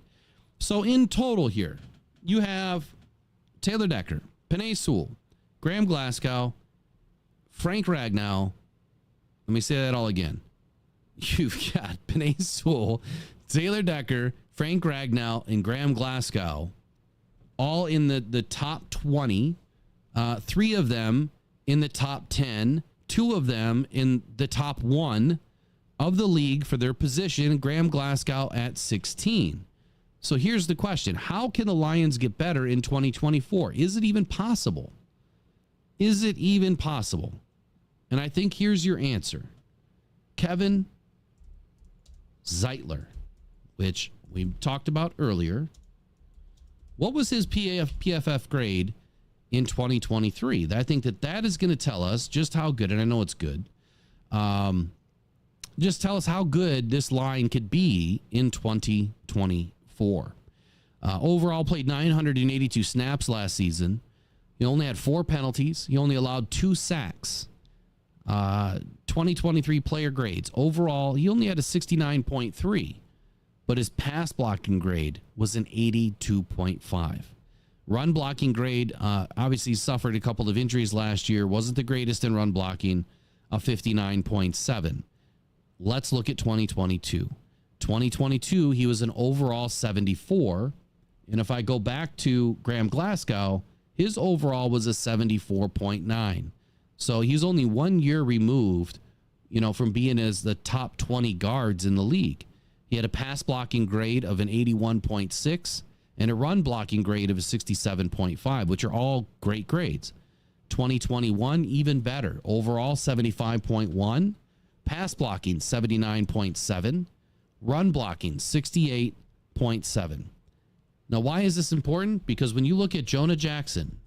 So in total here, you have Taylor Decker, Penei Sewell, Graham Glasgow, Frank Ragnow. Let me say that all again. You've got Penei Sewell, Taylor Decker, Frank Ragnow, and Graham Glasgow, all in the top 20. 3 of them in the top 10, 2 of them in the top 1 of the league for their position. Graham Glasgow at 16. So here's the question. How can the Lions get better in 2024? Is it even possible? Is it even possible? And I think here's your answer. Kevin Zeitler. which we talked about earlier. What was his PFF grade in 2023? I think that is going to tell us just how good, and I know it's good, just tell us how good this line could be in 2024. Overall, played 982 snaps last season. He only had 4 penalties. He only allowed 2 sacks. 2023 player grades. Overall, he only had a 69.3, but his pass blocking grade was an 82.5. Run blocking grade, obviously suffered a couple of injuries last year. Wasn't the greatest in run blocking, a 59.7. Let's look at 2022. 2022, he was an overall 74. And if I go back to Graham Glasgow, his overall was a 74.9. So he's only 1 year removed, from being as the top 20 guards in the league. He had a pass blocking grade of an 81.6 and a run blocking grade of a 67.5, which are all great grades. 2021, even better. Overall, 75.1. Pass blocking, 79.7. Run blocking, 68.7. Now, why is this important? Because when you look at Jonah Jackson,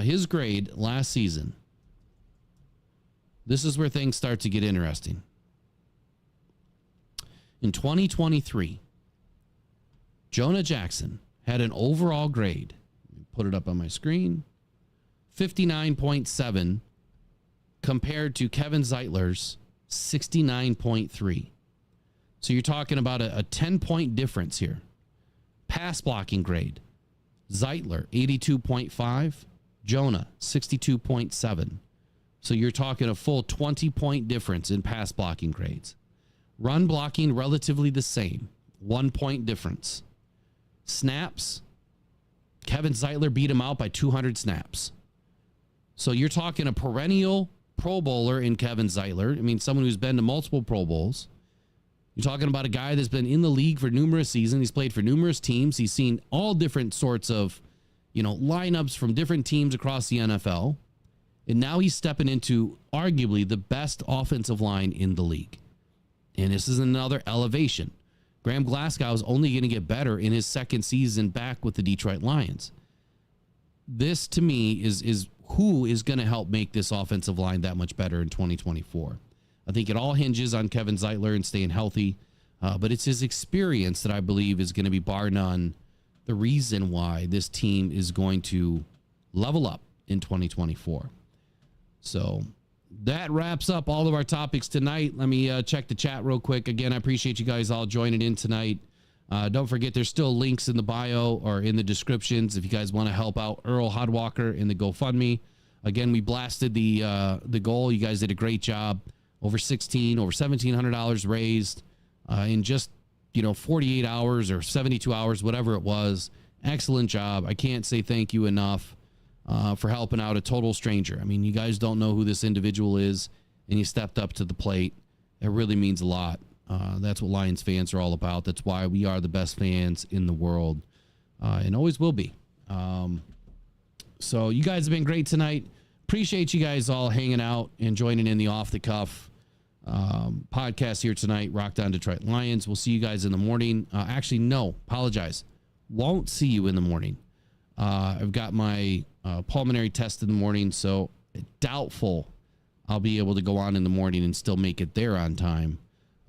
his grade last season, this is where things start to get interesting. In 2023, Jonah Jackson had an overall grade, put it up on my screen, 59.7 compared to Kevin Zeitler's 69.3. So you're talking about a 10-point difference here. Pass blocking grade, Zeitler 82.5, Jonah 62.7. So you're talking a full 20-point difference in pass blocking grades. Run blocking relatively the same, 1 point difference. Snaps, Kevin Zeitler beat him out by 200 snaps. So you're talking a perennial Pro Bowler in Kevin Zeitler. I mean, someone who's been to multiple Pro Bowls. You're talking about a guy that's been in the league for numerous seasons. He's played for numerous teams. He's seen all different sorts of, lineups from different teams across the NFL. And now he's stepping into arguably the best offensive line in the league. And this is another elevation. Graham Glasgow is only going to get better in his second season back with the Detroit Lions. This, to me, is who is going to help make this offensive line that much better in 2024. I think it all hinges on Kevin Zeitler and staying healthy, but it's his experience that I believe is going to be, bar none, the reason why this team is going to level up in 2024. So that wraps up all of our topics tonight. Let me check the chat real quick. Again, I appreciate you guys all joining in tonight. Don't forget, there's still links in the bio or in the descriptions if you guys want to help out Earl Hodwalker in the GoFundMe. Again, we blasted the goal. You guys did a great job. Over $1,700 raised in just 48 hours or 72 hours, whatever it was. Excellent job. I can't say thank you enough for helping out a total stranger. I mean, you guys don't know who this individual is, and you stepped up to the plate. It really means a lot. That's what Lions fans are all about. That's why we are the best fans in the world, and always will be. So you guys have been great tonight. Appreciate you guys all hanging out and joining in the Off the Cuff podcast here tonight. Rock on Detroit Lions. We'll see you guys in the morning. Actually, no, apologize. Won't see you in the morning. I've got my pulmonary test in the morning, so doubtful I'll be able to go on in the morning and still make it there on time.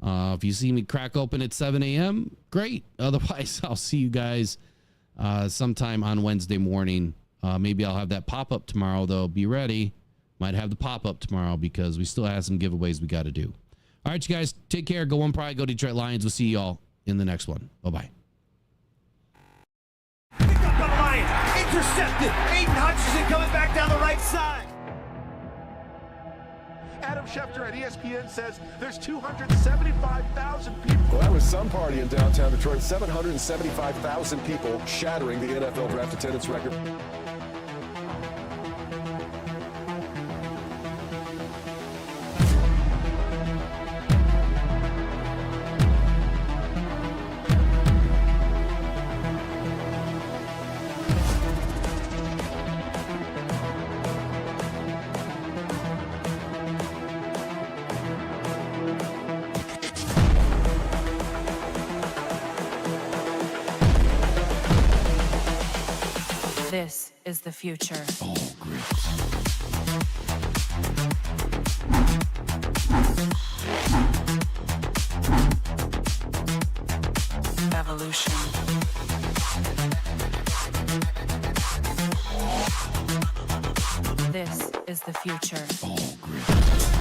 If you see me crack open at 7 a.m., great. Otherwise, I'll see you guys sometime on Wednesday morning. Maybe I'll have that pop-up tomorrow, though. Be ready. Might have the pop-up tomorrow because we still have some giveaways we got to do. All right, you guys, take care. Go One Pride. Go Detroit Lions. We'll see you all in the next one. Bye-bye. Picked up by the Lions. Intercepted. Aiden Hutchinson coming back down the right side. Adam Schefter at ESPN says there's 275,000 people. Well, that was some party in downtown Detroit. 775,000 people shattering the NFL draft attendance record. This is the future. All grits. Evolution. This is the future. All grits.